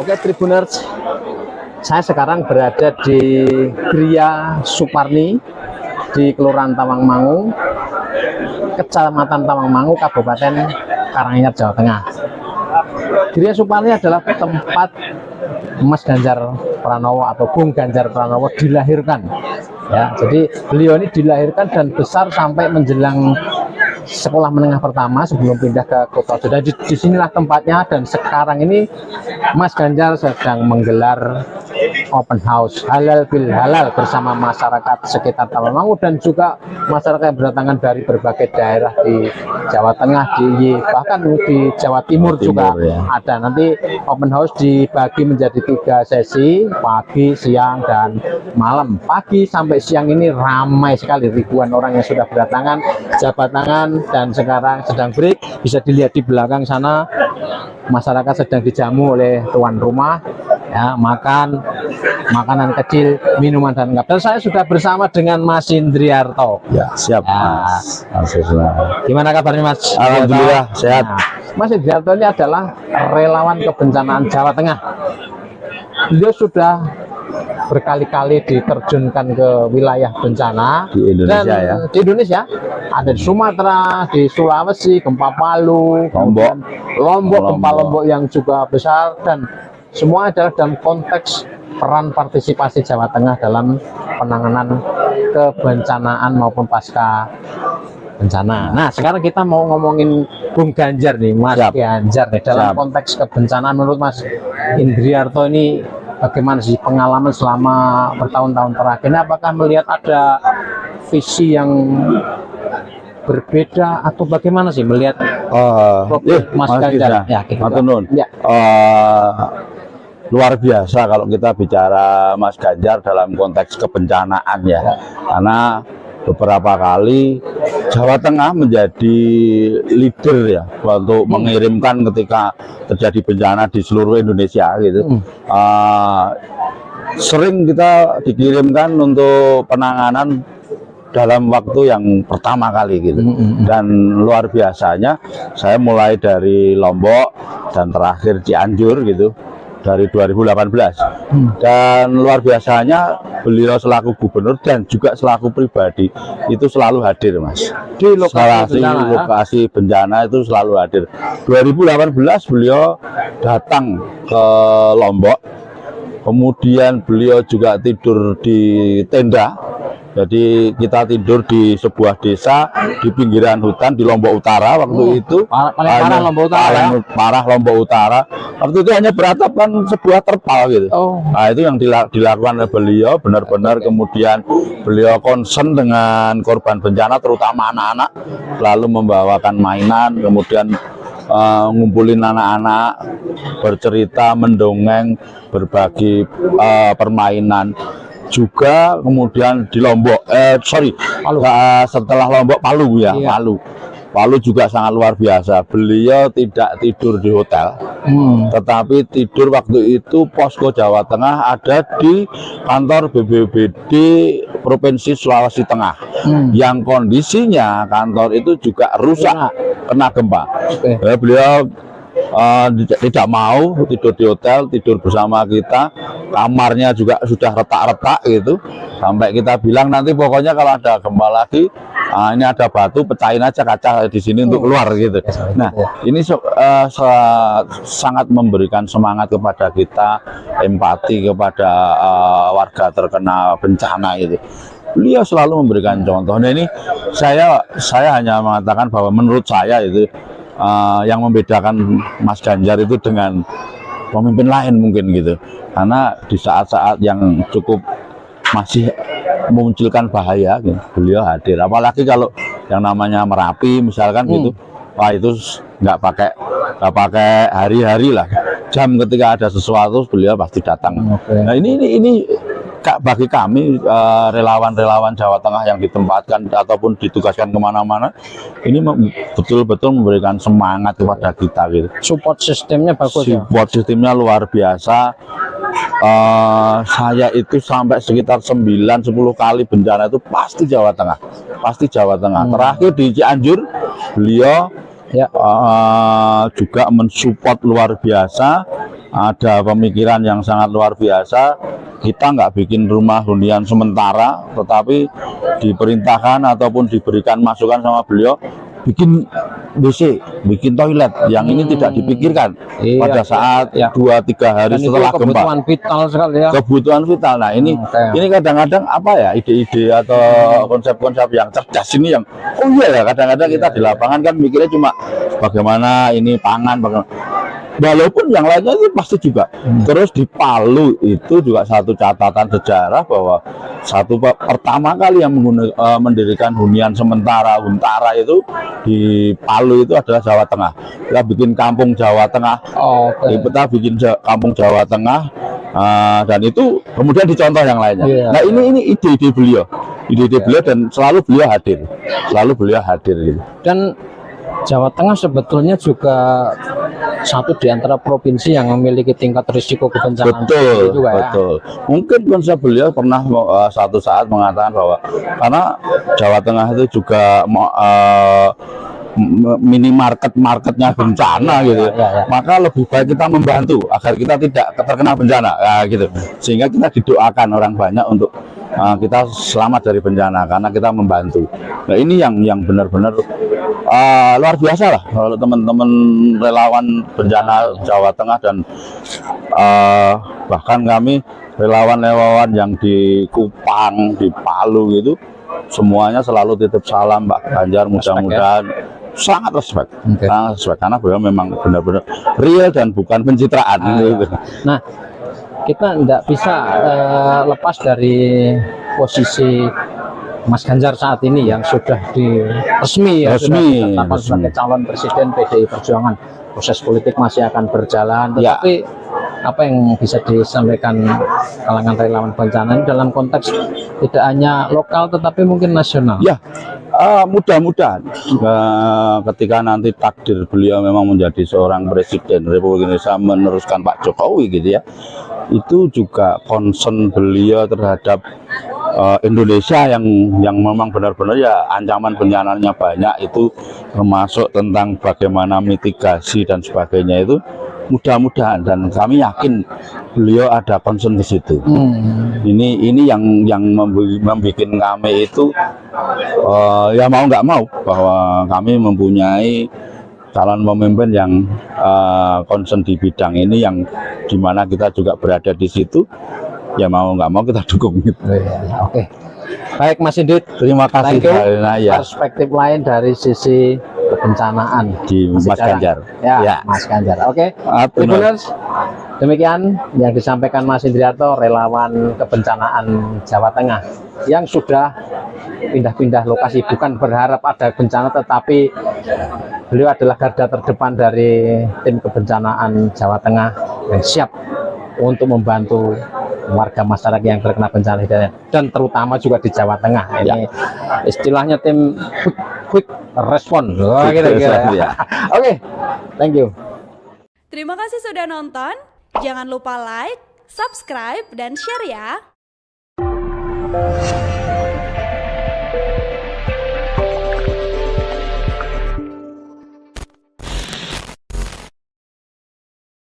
Oke Tribuners, saya sekarang berada di Gria Suparni di Kelurahan Tawangmangu, Kecamatan Tawangmangu, Kabupaten Karanganyar, Jawa Tengah. Gria Suparni adalah tempat Mas Ganjar Pranowo atau Bung Ganjar Pranowo dilahirkan. Ya, jadi beliau ini dilahirkan dan besar sampai menjelang sekolah menengah pertama sebelum pindah ke Kota Sudah. Di sinilah tempatnya, dan sekarang ini Mas Ganjar sedang menggelar open house halal bil halal bersama masyarakat sekitar Tawangmangu dan juga masyarakat yang berdatangan dari berbagai daerah di Jawa Tengah, bahkan di Jawa Timur juga ya. Ada. Nanti open house dibagi menjadi 3 sesi, pagi, siang, dan malam. Pagi sampai siang ini ramai sekali, ribuan orang yang sudah berdatangan, jabat tangan, dan sekarang sedang break. Bisa dilihat di belakang sana, masyarakat sedang dijamu oleh tuan rumah, ya, makan makanan kecil, minuman, dan lengkap. Dan saya sudah bersama dengan Mas Indriarto. Ya, siap, ya, Mas. Gimana kabarnya, Mas? Alhamdulillah sehat. Nah, Mas Indriarto ini adalah relawan kebencanaan Jawa Tengah. Beliau sudah berkali-kali diterjunkan ke wilayah bencana di Indonesia, dan ya. Di Indonesia ada di Sumatera, di Sulawesi, gempa Palu, Lombok, gempa Lombok yang juga besar, dan semua adalah dalam konteks peran partisipasi Jawa Tengah dalam penanganan kebencanaan maupun pasca bencana. Nah, sekarang kita mau ngomongin Bung Ganjar nih, Mas. Siap. Ganjar nih dalam konteks kebencanaan. Menurut Mas Indriarto ini bagaimana sih pengalaman selama bertahun-tahun terakhir ini? Apakah melihat ada visi yang berbeda atau bagaimana sih melihat Mas Ganjar? Ya, ya. Luar biasa kalau kita bicara Mas Ganjar dalam konteks kebencanaan, ya. Karena beberapa kali Jawa Tengah menjadi leader, ya, untuk mengirimkan ketika terjadi bencana di seluruh Indonesia gitu. Sering kita dikirimkan untuk penanganan dalam waktu yang pertama kali gitu. Dan luar biasanya saya mulai dari Lombok dan terakhir Cianjur gitu dari 2018. Dan luar biasanya beliau selaku gubernur dan juga selaku pribadi itu selalu hadir, Mas, di lokasi bencana itu selalu hadir. 2018 beliau datang ke Lombok, kemudian beliau juga tidur di tenda. Jadi kita tidur di sebuah desa di pinggiran hutan di Lombok Utara waktu itu. Parah Lombok Utara. Parah Lombok Utara. Waktu itu hanya beratapkan sebuah terpal gitu. Nah, itu yang dilakukan oleh beliau benar-benar. Kemudian beliau concern dengan korban bencana terutama anak-anak, lalu membawakan mainan, kemudian ngumpulin anak-anak, bercerita, mendongeng, berbagi permainan. Juga kemudian di Lombok, setelah Lombok Palu, ya. Iya. Palu juga sangat luar biasa. Beliau tidak tidur di hotel, tetapi tidur waktu itu posko Jawa Tengah ada di kantor BPBD Provinsi Sulawesi Tengah, yang kondisinya kantor itu juga rusak kena gempa. Beliau tidak mau tidur di hotel, tidur bersama kita. Kamarnya juga sudah retak-retak gitu, sampai kita bilang nanti pokoknya kalau ada gempa lagi, ini ada batu, pecahin aja kaca di sini untuk keluar gitu. Nah, ini sangat memberikan semangat kepada kita, empati kepada warga terkena bencana itu. Beliau selalu memberikan contoh. Nah, ini saya hanya mengatakan bahwa menurut saya itu yang membedakan Mas Ganjar itu dengan pemimpin lain mungkin gitu, karena di saat-saat yang cukup masih memunculkan bahaya gitu, beliau hadir. Apalagi kalau yang namanya Merapi misalkan gitu, wah itu nggak pakai hari-hari lah, jam ketika ada sesuatu beliau pasti datang. Nah ini bagi kami relawan-relawan Jawa Tengah yang ditempatkan ataupun ditugaskan kemana-mana, ini betul-betul memberikan semangat kepada kita gitu. Support sistemnya bagus. Support sistemnya luar biasa. Saya itu sampai sekitar 9-10 kali bencana itu pasti Jawa Tengah, Terakhir di Cianjur beliau juga mensupport luar biasa. ada pemikiran yang sangat luar biasa. Kita nggak bikin rumah hunian sementara, tetapi diperintahkan ataupun diberikan masukan sama beliau bikin WC, bikin toilet. Yang ini tidak dipikirkan pada saat 2-3 hari Dan setelah itu gempa. kebutuhan vital sekali ya. Kebutuhan vital. Nah ini kadang-kadang apa ya, ide-ide atau konsep-konsep yang cerdas ini yang kadang-kadang kita di lapangan kan mikirnya cuma bagaimana ini pangan, bagaimana. Walaupun yang lainnya itu pasti juga. Terus di Palu itu juga satu catatan sejarah bahwa pertama kali yang mendirikan hunian sementara Huntara itu di Palu itu adalah Jawa Tengah. Kita bikin kampung Jawa Tengah. Kita bikin kampung Jawa Tengah, dan itu kemudian dicontoh yang lainnya. Nah ini ide-ide beliau, beliau, dan selalu beliau hadir gitu. Dan Jawa Tengah sebetulnya juga satu di antara provinsi yang memiliki tingkat risiko kebencanaan juga ya. Mungkin konsep beliau pernah satu saat mengatakan bahwa karena Jawa Tengah itu juga minimarketnya bencana gitu, maka lebih baik kita membantu agar kita tidak terkena bencana, gitu. Sehingga kita didoakan orang banyak untuk kita selamat dari bencana karena kita membantu. Nah ini yang benar-benar luar biasa lah kalau teman-teman relawan bencana Jawa Tengah, dan bahkan kami relawan-relawan yang di Kupang, di Palu gitu, semuanya selalu titip salam Pak Ganjar, mudah-mudahan sangat respect, karena beliau memang benar-benar real dan bukan pencitraan. Nah, kita tidak bisa lepas dari posisi Mas Ganjar saat ini yang sudah resmi ditetapkan sebagai calon presiden PDI Perjuangan. Proses politik masih akan berjalan, tetapi apa yang bisa disampaikan kalangan relawan bencana dalam konteks tidak hanya lokal tetapi mungkin nasional? Mudah-mudahan ketika nanti takdir beliau memang menjadi seorang presiden Republik Indonesia meneruskan Pak Jokowi gitu ya, itu juga concern beliau terhadap Indonesia yang memang benar-benar ya ancaman bencananya banyak, itu termasuk tentang bagaimana mitigasi dan sebagainya. Itu mudah-mudahan, dan kami yakin beliau ada concern ke situ. Ini yang membuat kami itu ya mau nggak mau bahwa kami mempunyai calon pemimpin yang concern di bidang ini, yang dimana kita juga berada di situ, ya mau nggak mau kita dukung gitu. Oke. Baik Mas Indit, terima kasih. Perspektif lain dari sisi kebencanaan di Mas Ganjar. Mas Ganjar. Oke. Tribuners, demikian yang disampaikan Mas Indriarto, relawan kebencanaan Jawa Tengah yang sudah pindah-pindah lokasi, bukan berharap ada bencana, tetapi beliau adalah garda terdepan dari tim kebencanaan Jawa Tengah yang siap untuk membantu warga masyarakat yang terkena bencana dan terutama juga di Jawa Tengah. Ini istilahnya tim quick respon. Oke, thank you. Terima kasih sudah nonton. Jangan lupa like, subscribe, dan share ya.